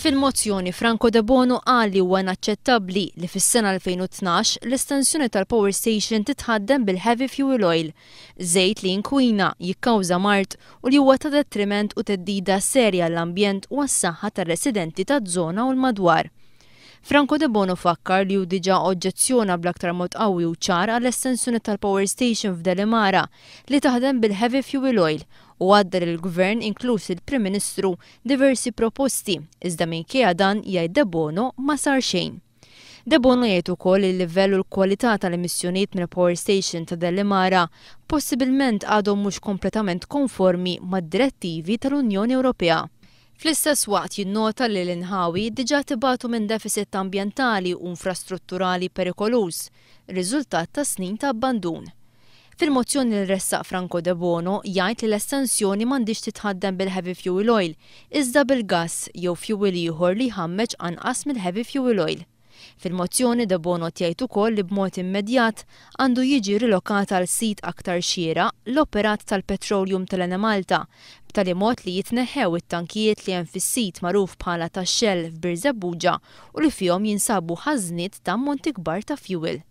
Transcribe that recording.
Fil-mozzjoni Franco De Bono qal li huwa inaċċettabbli li fis-sena 2012 l-estensjoni tal-power station titħaddem bil-heavy fuel oil, żejt li jinkwina jikkawża mart u li huwa ta' detriment u teddida serja l-ambjent u għas-saħħa tar-residenti taż-żona u l-madwar. Franco De Bono fakkar li hu diġà oġġezzjona bl-aktar mod qawwi u ċar għall-estensjoni tal-power station f'Delimara li taħdem bil-heavy fuel oil u għadda lill-Gvern inkluż il-Prim Ministru diversi proposti, iżda minkejja dan jgħid De Bono ma sar xejn. De Bono jgħid ukoll il-livell u l-kwalità tal-emissjonijiet mill-power station ta' Delimara possibilment għadhom mhux kompletament konformi mad-direttivi tal-Unjoni Ewropea. Fl-istess waqt jinnota li l-inħawi diġà tibatu minn deficit ambjentali u infrastrutturali perikolus, riżultat ta' snin ta' abbandun. Fil-mozzjoni li ressaq Franco De Bono jgħid li l-estensjoni m'għandix titħaddem bil-heavy fuel oil, iżda bil-gass jew fuel ieħor li jħammeġ anqas mill-heavy fuel oil. Fil-mozzjoni De Bono jgħid ukoll li b'mod immedjat għandu jiġi rilokat għal sit aktar xieraq l-operat tal-Petroleum tal-Enemalta b'tali mod li jitneħħew it-tankijiet li hemm fis-sit magħruf bħala tax-Shell f'Bir Żebbuġa u li fihom jinsabu ħażniet ta' ammonti kbar ta' fuel.